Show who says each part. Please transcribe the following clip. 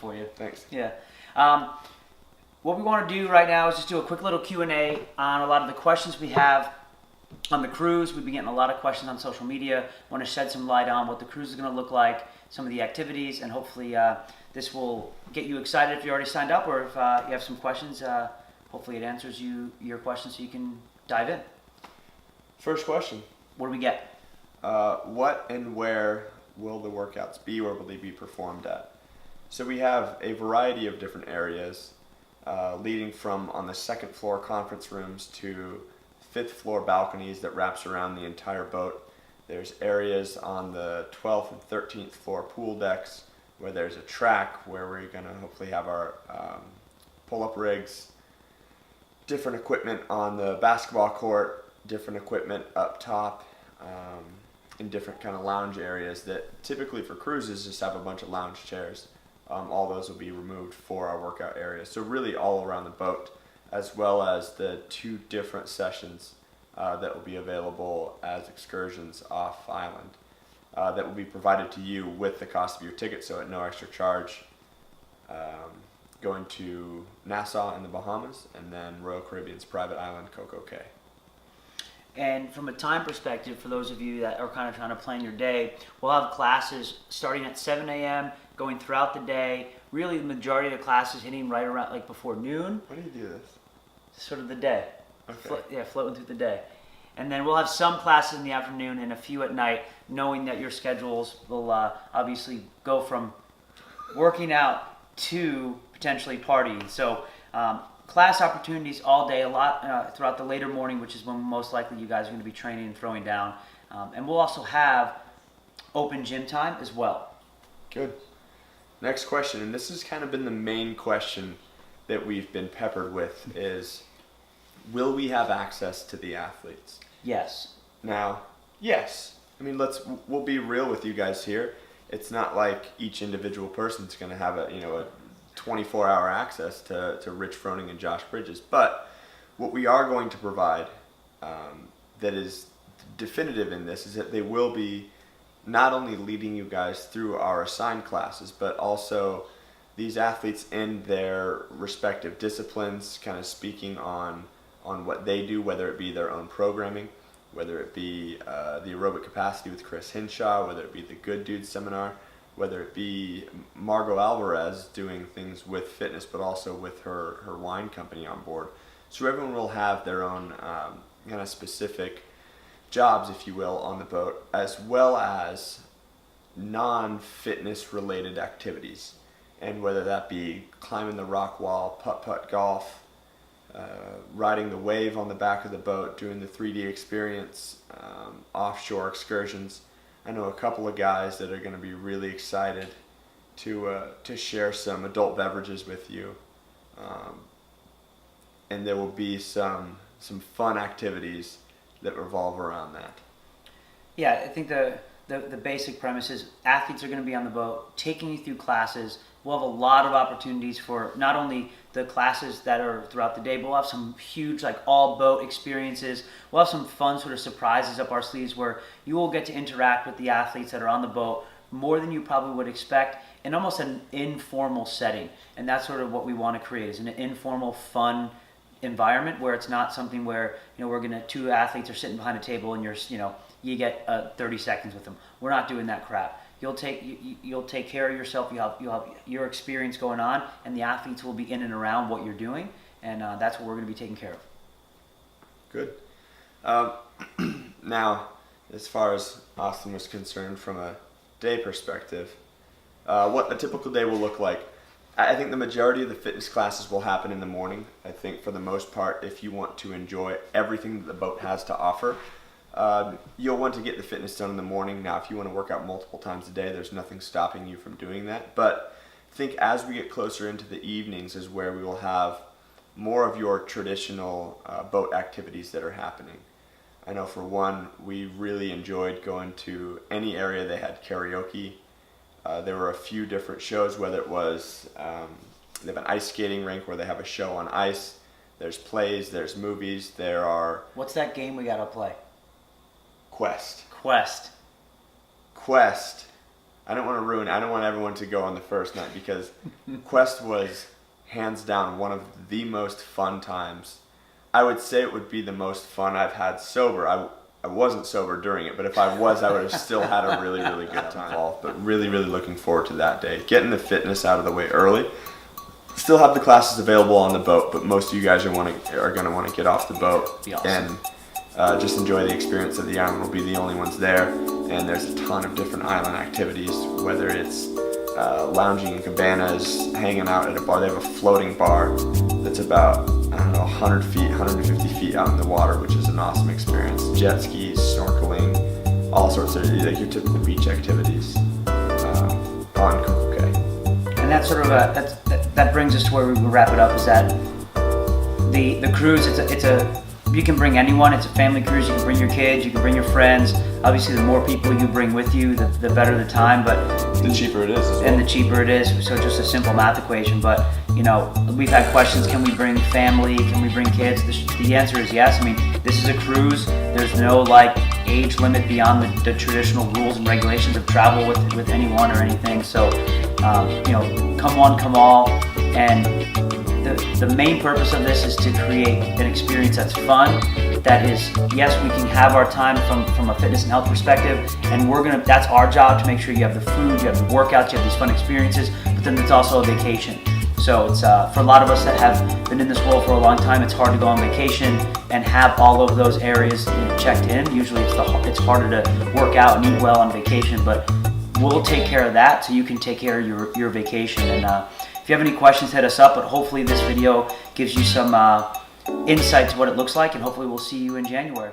Speaker 1: for you.
Speaker 2: Thanks.
Speaker 1: Yeah. What we want to do right now is just do a quick little Q&A on a lot of the questions we have on the cruise. We've been getting a lot of questions on social media. Want to shed some light on what the cruise is going to look like, some of the activities, and hopefully this will get you excited if you already signed up, or if you have some questions. Hopefully it answers your questions so you can dive in.
Speaker 2: First question.
Speaker 1: What do we get?
Speaker 2: What and where will the workouts be, or will they be performed at? So we have a variety of different areas, leading from on the second floor conference rooms to fifth floor balconies that wraps around the entire boat. There's areas on the 12th and 13th floor pool decks where there's a track where we're going to hopefully have our pull-up rigs, different equipment on the basketball court, different equipment up top, in different kind of lounge areas that typically for cruises just have a bunch of lounge chairs. All those will be removed for our workout area. So really all around the boat, as well as the 2 different sessions that will be available as excursions off island that will be provided to you with the cost of your ticket, so at no extra charge. Going to Nassau in the Bahamas, and then Royal Caribbean's private island, Coco Cay.
Speaker 1: And from a time perspective, for those of you that are kind of trying to plan your day, we'll have classes starting at 7 a.m., going throughout the day. Really, the majority of the classes hitting right around like before noon.
Speaker 2: When do you do this?
Speaker 1: Sort of the day.
Speaker 2: Okay.
Speaker 1: Floating through the day. And then we'll have some classes in the afternoon and a few at night, knowing that your schedules will obviously go from working out to potentially partying. So class opportunities all day, a lot throughout the later morning, which is when most likely you guys are going to be training and throwing down. And we'll also have open gym time as well.
Speaker 2: Good. Next question, and this has kind of been the main question that we've been peppered with, is will we have access to the athletes?
Speaker 1: Yes.
Speaker 2: Now, yes. I mean, we'll be real with you guys here. It's not like each individual person's going to have a 24-hour access to Rich Froning and Josh Bridges. But what we are going to provide that is definitive in this is that they will be not only leading you guys through our assigned classes, but also these athletes in their respective disciplines, kind of speaking on what they do, whether it be their own programming, whether it be the aerobic capacity with Chris Hinshaw, whether it be the Good Dude seminar, whether it be Margot Alvarez doing things with fitness, but also with her wine company on board. So everyone will have their own kind of specific jobs, if you will, on the boat, as well as non-fitness related activities. And whether that be climbing the rock wall, putt-putt golf, riding the wave on the back of the boat, doing the 3D experience, offshore excursions. I know a couple of guys that are going to be really excited to share some adult beverages with you. And there will be some fun activities that revolve around that.
Speaker 1: Yeah, I think the basic premise is athletes are going to be on the boat, taking you through classes. We'll have a lot of opportunities for not only the classes that are throughout the day, but we'll have some huge all boat experiences. We'll have some fun sort of surprises up our sleeves where you will get to interact with the athletes that are on the boat more than you probably would expect in almost an informal setting. And that's sort of what we want to create, is an informal, fun environment where it's not something where two athletes are sitting behind a table and you get 30 seconds with them. We're not doing that crap. You'll take care of yourself. You'll have your experience going on, and the athletes will be in and around what you're doing, and that's what we're going to be taking care of.
Speaker 2: Good. Now, as far as Austin was concerned, from a day perspective, what a typical day will look like. I think the majority of the fitness classes will happen in the morning. I think for the most part, if you want to enjoy everything that the boat has to offer, you'll want to get the fitness done in the morning. Now, if you want to work out multiple times a day, there's nothing stopping you from doing that. But I think as we get closer into the evenings is where we will have more of your traditional boat activities that are happening. I know for one, we really enjoyed going to any area they had karaoke. There were a few different shows, whether it was they have an ice skating rink where they have a show on ice. There's plays, there's movies, there are...
Speaker 1: What's that game we gotta play?
Speaker 2: Quest.
Speaker 1: Quest.
Speaker 2: I don't want everyone to go on the first night, because Quest was hands down one of the most fun times. I would say it would be the most fun I've had sober. I wasn't sober during it, but if I was, I would have still had a really, really good time. But really, really looking forward to that day. Getting the fitness out of the way early. Still have the classes available on the boat, but most of you guys are going to want to get off the boat
Speaker 1: Be awesome.
Speaker 2: and just enjoy the experience of the island. We'll be the only ones there, and there's a ton of different island activities, whether it's lounging in cabanas, hanging out at a bar. They have a floating bar that's about, 100 feet, 150 feet out in the water, which is an awesome experience. Jet skis, snorkeling, all sorts of like your typical beach activities on Coco Cay.
Speaker 1: And that's sort of that brings us to where we wrap it up. Is that the cruise? It's a you can bring anyone. It's a family cruise. You can bring your kids. You can bring your friends. Obviously, the more people you bring with you, the better the time. But
Speaker 2: the cheaper it is as well.
Speaker 1: And the cheaper it is. So just a simple math equation. But we've had questions. Can we bring family? Can we bring kids? The answer is yes. I mean, this is a cruise. There's no age limit beyond the traditional rules and regulations of travel with anyone or anything. So come one, come all. And the main purpose of this is to create an experience that's fun, that is, yes, we can have our time from a fitness and health perspective, and that's our job to make sure you have the food, you have the workouts, you have these fun experiences, but then it's also a vacation. So it's for a lot of us that have been in this world for a long time, it's hard to go on vacation and have all of those areas checked in. Usually it's harder to work out and eat well on vacation, but we'll take care of that so you can take care of your vacation. And if you have any questions, hit us up, but hopefully this video gives you some insight to what it looks like, and hopefully we'll see you in January.